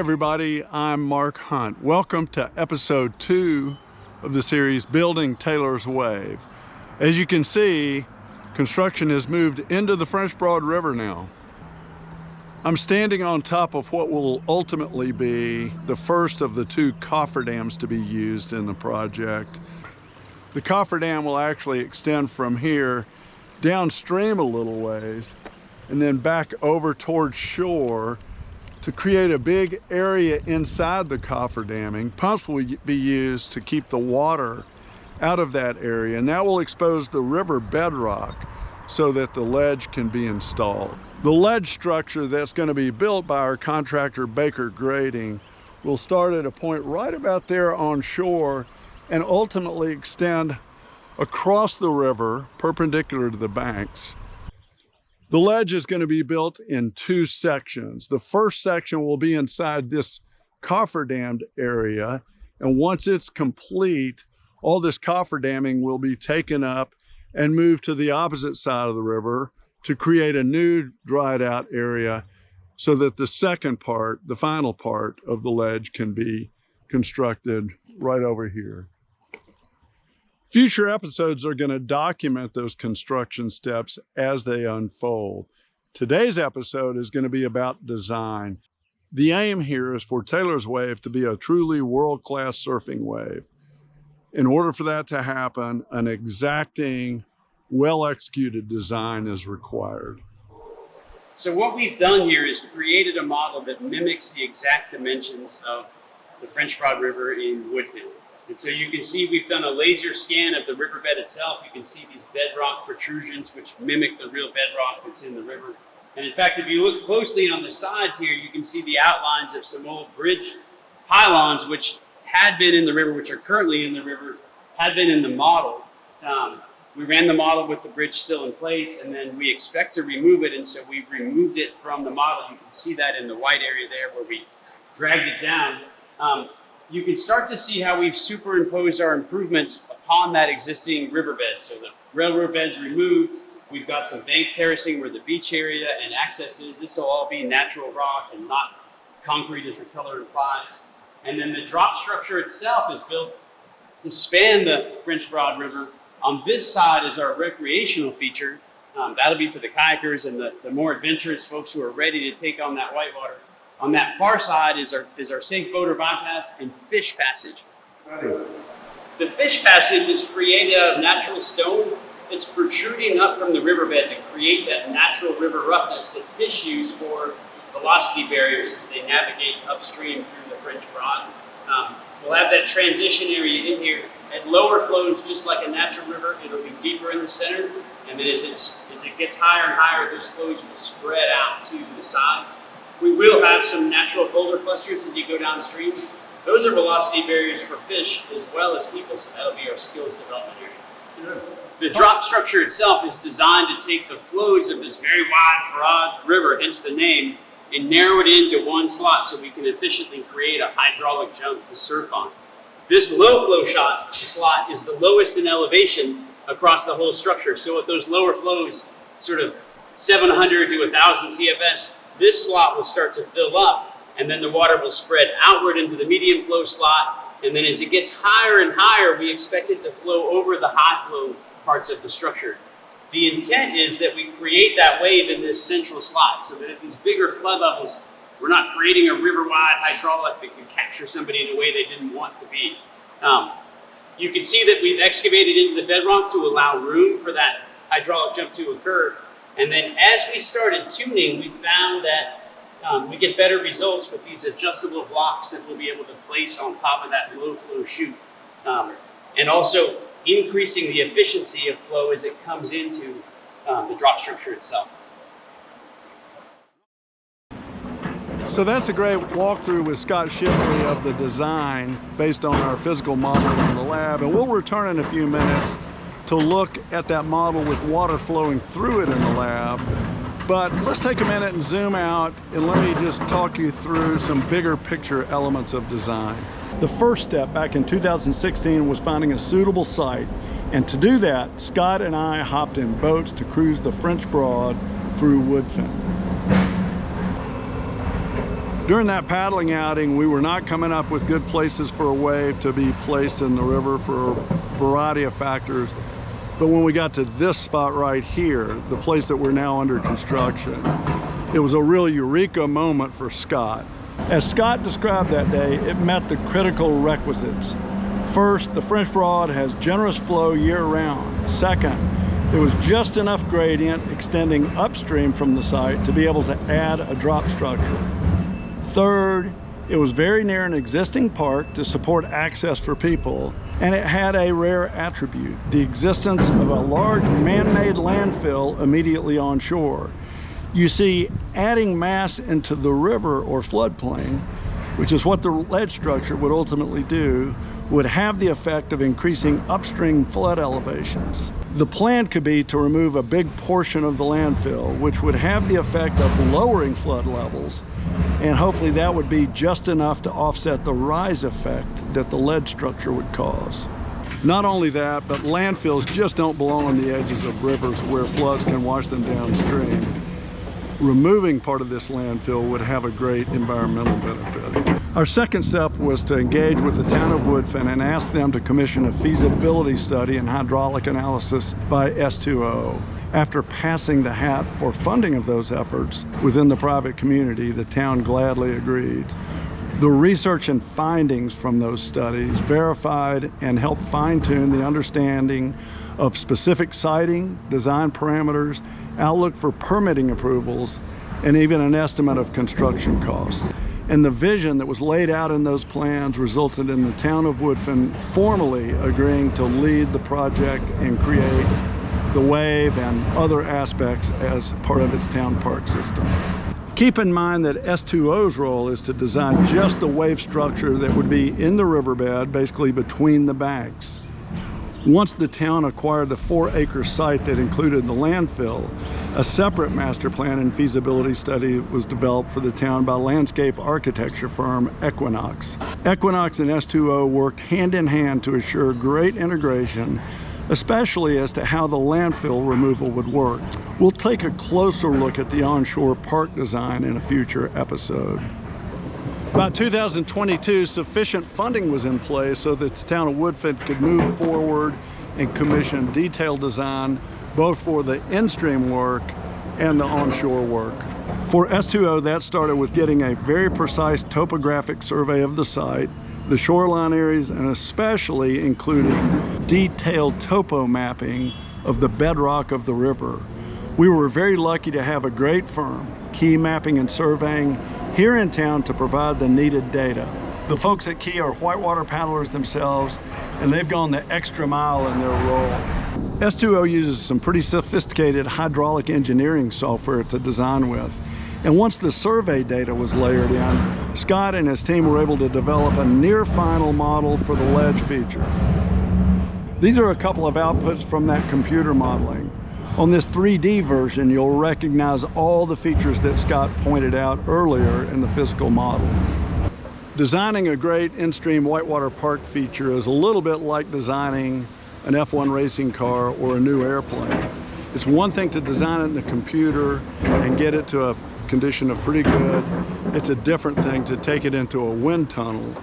everybody, I'm Mark Hunt. Welcome to episode 2 of the series Building Taylor's Wave. As you can see, construction has moved into the French Broad River now. I'm standing on top of what will ultimately be the first of the 2 cofferdams to be used in the project. The cofferdam will actually extend from here downstream a little ways and then back over towards shore to create a big area inside the cofferdamming. Pumps will be used to keep the water out of that area, and that will expose the river bedrock so that the ledge can be installed. The ledge structure that's going to be built by our contractor Baker Grading will start at a point right about there on shore and ultimately extend across the river perpendicular to the banks. The ledge is going to be built in 2 sections. The first section will be inside this cofferdammed area, and once it's complete, all this cofferdaming will be taken up and moved to the opposite side of the river to create a new dried out area so that the second part, the final part of the ledge, can be constructed right over here. Future episodes are going to document those construction steps as they unfold. Today's episode is going to be about design. The aim here is for Taylor's Wave to be a truly world-class surfing wave. In order for that to happen, an exacting, well-executed design is required. So what we've done here is created a model that mimics the exact dimensions of the French Broad River in Woodfin. And so you can see we've done a laser scan of the riverbed itself. You can see these bedrock protrusions which mimic the real bedrock that's in the river. And in fact, if you look closely on the sides here, you can see the outlines of some old bridge pylons which had been in the river, which are currently in the river, had been in the model. We ran the model with the bridge still in place, and then we expect to remove it, and so we've removed it from the model. You can see that in the white area there where we dragged it down. You can start to see how we've superimposed our improvements upon that existing riverbed. So the railroad bed's removed. We've got some bank terracing where the beach area and access is. This will all be natural rock and not concrete as the color implies. And then the drop structure itself is built to span the French Broad River. On this side is our recreational feature. That'll be for the kayakers and the more adventurous folks who are ready to take on that whitewater. On that far side is our safe boater bypass and fish passage. The fish passage is created out of natural stone that's protruding up from the riverbed to create that natural river roughness that fish use for velocity barriers as they navigate upstream through the French Broad. We'll have that transition area in here. At lower flows, just like a natural river, it'll be deeper in the center, and then as it gets higher and higher, those flows will spread out to the sides. We will have some natural boulder clusters as you go downstream. Those are velocity barriers for fish as well as people, so that'll be our skills development area. The drop structure itself is designed to take the flows of this very wide, broad river, hence the name, and narrow it into one slot so we can efficiently create a hydraulic jump to surf on. This low flow slot is the lowest in elevation across the whole structure. So with those lower flows, sort of 700 to 1,000 CFS, this slot will start to fill up, and then the water will spread outward into the medium flow slot. And then as it gets higher and higher, we expect it to flow over the high flow parts of the structure. The intent is that we create that wave in this central slot so that at these bigger flood levels, we're not creating a river-wide hydraulic that could capture somebody in a way they didn't want to be. You can see that we've excavated into the bedrock to allow room for that hydraulic jump to occur. And then as we started tuning, we found that we get better results with these adjustable blocks that we'll be able to place on top of that low flow chute. And also increasing the efficiency of flow as it comes into the drop structure itself. So that's a great walkthrough with Scott Shipley of the design based on our physical modeling in the lab. And we'll return in a few minutes to look at that model with water flowing through it in the lab. But let's take a minute and zoom out and let me just talk you through some bigger picture elements of design. The first step back in 2016 was finding a suitable site. And to do that, Scott and I hopped in boats to cruise the French Broad through Woodfin. During that paddling outing, we were not coming up with good places for a wave to be placed in the river for a variety of factors. But when we got to this spot right here, the place that we're now under construction, it was a real eureka moment for Scott. As Scott described that day, it met the critical requisites. First, the French Broad has generous flow year-round. Second, there was just enough gradient extending upstream from the site to be able to add a drop structure. Third, it was very near an existing park to support access for people, and it had a rare attribute, the existence of a large man-made landfill immediately on shore. You see, adding mass into the river or floodplain, which is what the ledge structure would ultimately do, would have the effect of increasing upstream flood elevations. The plan could be to remove a big portion of the landfill, which would have the effect of lowering flood levels, and hopefully that would be just enough to offset the rise effect that the ledge structure would cause. Not only that, but landfills just don't belong on the edges of rivers where floods can wash them downstream. Removing part of this landfill would have a great environmental benefit. Our second step was to engage with the town of Woodfin and ask them to commission a feasibility study and hydraulic analysis by S2O. After passing the hat for funding of those efforts within the private community, the town gladly agreed. The research and findings from those studies verified and helped fine-tune the understanding of specific siting, design parameters, outlook for permitting approvals, and even an estimate of construction costs. And the vision that was laid out in those plans resulted in the town of Woodfin formally agreeing to lead the project and create the wave and other aspects as part of its town park system. Keep in mind that S2O's role is to design just the wave structure that would be in the riverbed, basically between the banks. Once the town acquired the 4-acre site that included the landfill, a separate master plan and feasibility study was developed for the town by landscape architecture firm Equinox. Equinox and S2O worked hand in hand to assure great integration, especially as to how the landfill removal would work. We'll take a closer look at the onshore park design in a future episode. About 2022, sufficient funding was in place so that the town of Woodfin could move forward and commission detailed design both for the in-stream work and the onshore work. For S2O, that started with getting a very precise topographic survey of the site, the shoreline areas, and especially including detailed topo mapping of the bedrock of the river. We were very lucky to have a great firm, Key Mapping and Surveying, here in town to provide the needed data. The folks at Key are whitewater paddlers themselves, and they've gone the extra mile in their role. S2O uses some pretty sophisticated hydraulic engineering software to design with. And once the survey data was layered in, Scott and his team were able to develop a near final model for the ledge feature. These are a couple of outputs from that computer modeling. On this 3D version, you'll recognize all the features that Scott pointed out earlier in the physical model. Designing a great in-stream whitewater park feature is a little bit like designing an F1 racing car or a new airplane. It's one thing to design it in the computer and get it to a condition of pretty good. It's a different thing to take it into a wind tunnel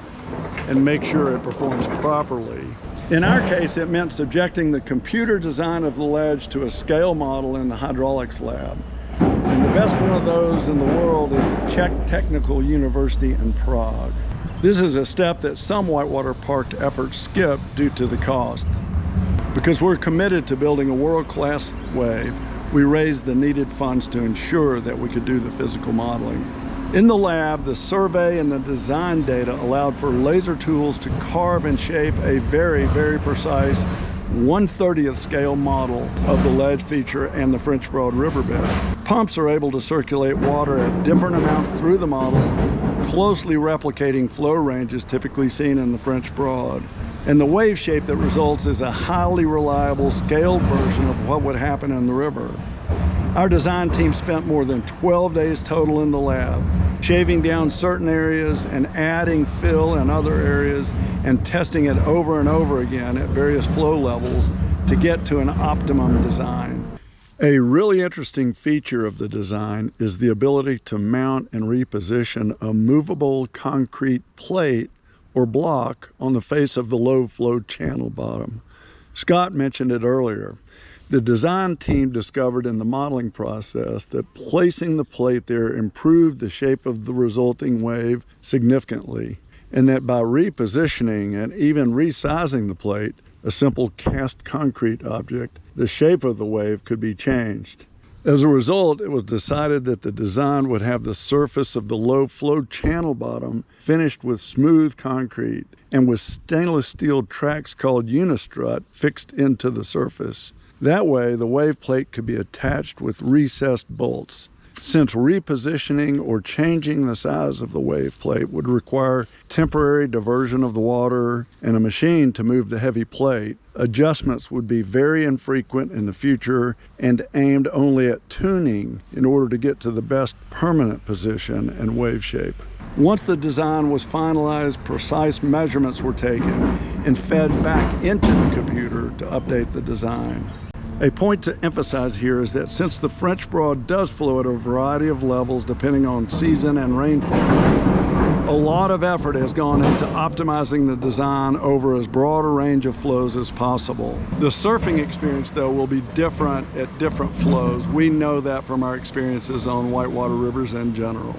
and make sure it performs properly. In our case, it meant subjecting the computer design of the ledge to a scale model in the hydraulics lab. And the best one of those in the world is the Czech Technical University in Prague. This is a step that some whitewater park efforts skip due to the cost. Because we're committed to building a world-class wave, we raised the needed funds to ensure that we could do the physical modeling. In the lab, the survey and the design data allowed for laser tools to carve and shape a very, very precise 1/30th scale model of the ledge feature and the French Broad riverbed. Pumps are able to circulate water at different amounts through the model, closely replicating flow ranges typically seen in the French Broad. And the wave shape that results is a highly reliable scaled version of what would happen in the river. Our design team spent more than 12 days total in the lab, shaving down certain areas and adding fill in other areas and testing it over and over again at various flow levels to get to an optimum design. A really interesting feature of the design is the ability to mount and reposition a movable concrete plate or block on the face of the low flow channel bottom. Scott mentioned it earlier. The design team discovered in the modeling process that placing the plate there improved the shape of the resulting wave significantly, and that by repositioning and even resizing the plate, a simple cast concrete object, the shape of the wave could be changed. As a result, it was decided that the design would have the surface of the low flow channel bottom finished with smooth concrete and with stainless steel tracks called unistrut fixed into the surface. That way, the wave plate could be attached with recessed bolts. Since repositioning or changing the size of the wave plate would require temporary diversion of the water and a machine to move the heavy plate, adjustments would be very infrequent in the future and aimed only at tuning in order to get to the best permanent position and wave shape. Once the design was finalized, precise measurements were taken and fed back into the computer to update the design. A point to emphasize here is that since the French Broad does flow at a variety of levels depending on season and rainfall, a lot of effort has gone into optimizing the design over as broad a range of flows as possible. The surfing experience, though, will be different at different flows. We know that from our experiences on whitewater rivers in general.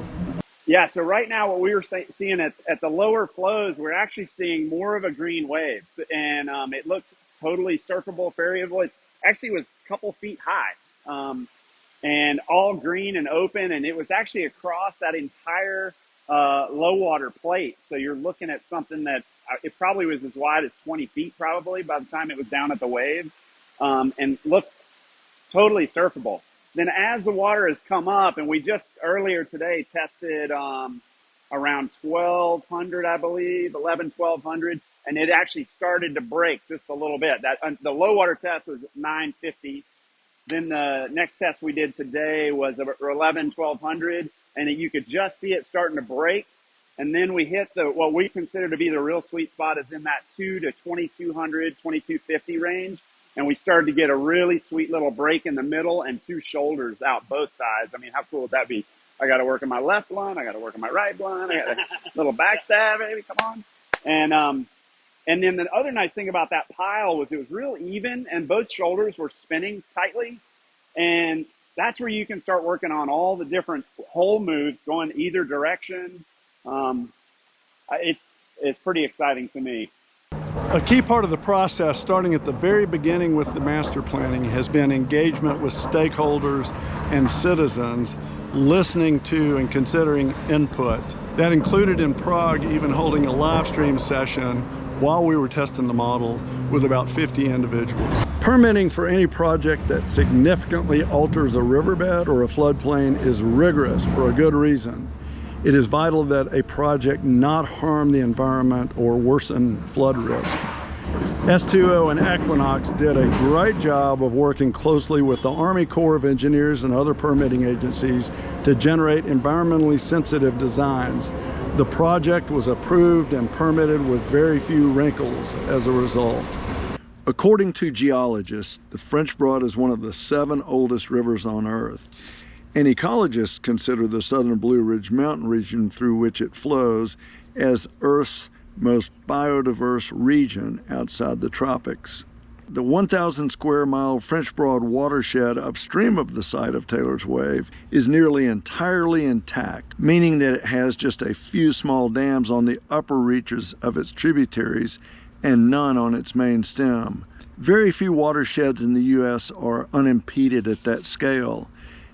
Yeah, so right now what we were seeing at the lower flows, we're actually seeing more of a green wave, and it looks totally surfable, ferryable. It actually was a couple feet high, and all green and open, and it was actually across that entire low water plate. So you're looking at something that it probably was as wide as 20 feet probably by the time it was down at the waves, and looked totally surfable. Then as the water has come up, and we just earlier today tested around 1,200, I believe, 1,200, and it actually started to break just a little bit. That the low water test was 950. Then the next test we did today was 1,200, and you could just see it starting to break. And then we hit what we consider to be the real sweet spot is in that 2 to 2,200, 2,250 range. And we started to get a really sweet little break in the middle and two shoulders out both sides. I mean, how cool would that be? I got to work on my left blunt. I got to work on my right blunt. I got a little backstab, baby. Come on. And then the other nice thing about that pile was it was real even and both shoulders were spinning tightly. And that's where you can start working on all the different hole moves going either direction. It's pretty exciting to me. A key part of the process, starting at the very beginning with the master planning, has been engagement with stakeholders and citizens, listening to and considering input. That included in Prague even holding a live stream session while we were testing the model with about 50 individuals. Permitting for any project that significantly alters a riverbed or a floodplain is rigorous for a good reason. It is vital that a project not harm the environment or worsen flood risk. S2O and Equinox did a great job of working closely with the Army Corps of Engineers and other permitting agencies to generate environmentally sensitive designs. The project was approved and permitted with very few wrinkles as a result. According to geologists, the French Broad is one of the 7 oldest rivers on Earth. And ecologists consider the southern Blue Ridge Mountain region through which it flows as Earth's most biodiverse region outside the tropics. The 1,000 square mile French Broad watershed upstream of the site of Taylor's Wave is nearly entirely intact, meaning that it has just a few small dams on the upper reaches of its tributaries and none on its main stem. Very few watersheds in the U.S. are unimpeded at that scale.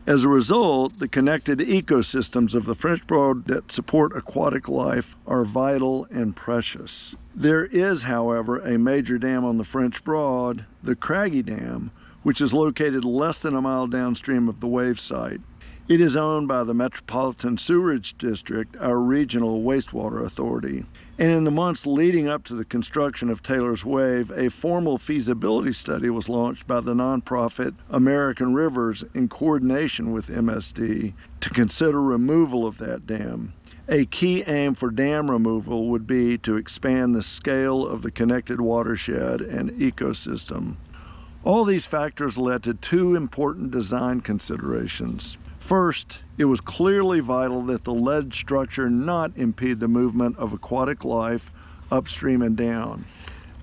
As a result, the connected ecosystems of the French Broad that support aquatic life are vital and precious. There is, however, a major dam on the French Broad, the Craggy Dam, which is located less than a mile downstream of the wave site. It is owned by the Metropolitan Sewerage District, our regional wastewater authority. And in the months leading up to the construction of Taylor's Wave, a formal feasibility study was launched by the nonprofit American Rivers in coordination with MSD to consider removal of that dam. A key aim for dam removal would be to expand the scale of the connected watershed and ecosystem. All these factors led to two important design considerations. First, it was clearly vital that the ledge structure not impede the movement of aquatic life upstream and down.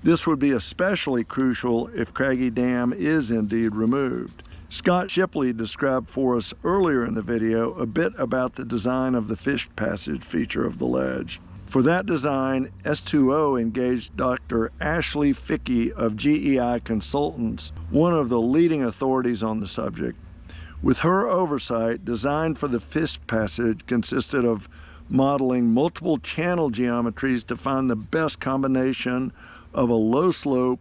This would be especially crucial if Craggy Dam is indeed removed. Scott Shipley described for us earlier in the video a bit about the design of the fish passage feature of the ledge. For that design, S2O engaged Dr. Ashley Fickey of GEI Consultants, one of the leading authorities on the subject. With her oversight, design for the fish passage consisted of modeling multiple channel geometries to find the best combination of a low-slope,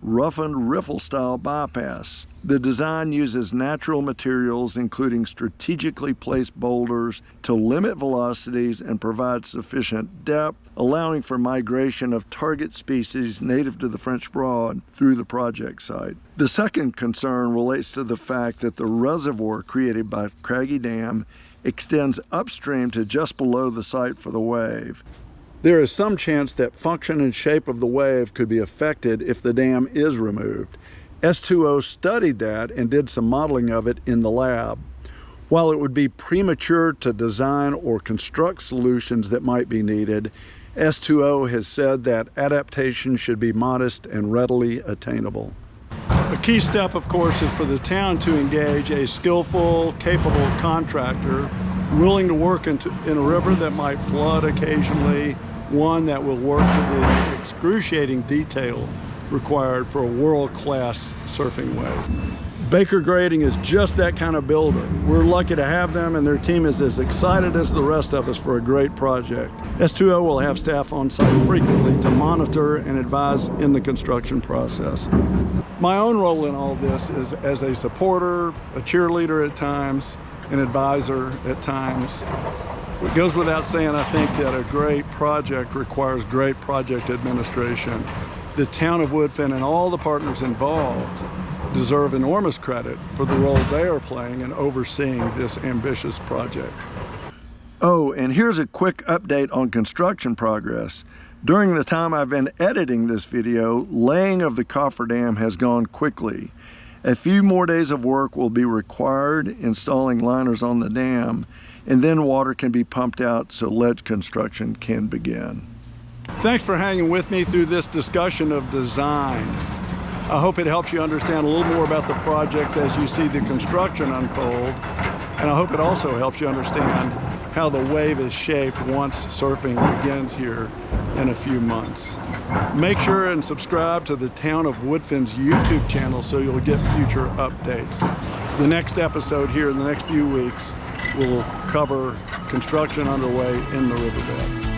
roughened riffle-style bypass. The design uses natural materials, including strategically placed boulders, to limit velocities and provide sufficient depth, allowing for migration of target species native to the French Broad through the project site. The second concern relates to the fact that the reservoir created by Craggy Dam extends upstream to just below the site for the wave. There is some chance that function and shape of the wave could be affected if the dam is removed. S2O studied that and did some modeling of it in the lab. While it would be premature to design or construct solutions that might be needed, S2O has said that adaptation should be modest and readily attainable. A key step, of course, is for the town to engage a skillful, capable contractor willing to work in a river that might flood occasionally, one that will work to the excruciating detail required for a world-class surfing wave. Baker Grading is just that kind of builder. We're lucky to have them, and their team is as excited as the rest of us for a great project. S2O will have staff on site frequently to monitor and advise in the construction process. My own role in all this is as a supporter, a cheerleader at times, an advisor at times. It goes without saying, I think, that a great project requires great project administration. The town of Woodfin and all the partners involved deserve enormous credit for the role they are playing in overseeing this ambitious project. Oh, and here's a quick update on construction progress. During the time I've been editing this video, laying of the cofferdam has gone quickly. A few more days of work will be required installing liners on the dam, and then water can be pumped out so ledge construction can begin. Thanks for hanging with me through this discussion of design. I hope it helps you understand a little more about the project as you see the construction unfold, and I hope it also helps you understand how the wave is shaped once surfing begins here in a few months. Make sure and subscribe to the Town of Woodfin's YouTube channel so you'll get future updates. The next episode here in the next few weeks will cover construction underway in the riverbed.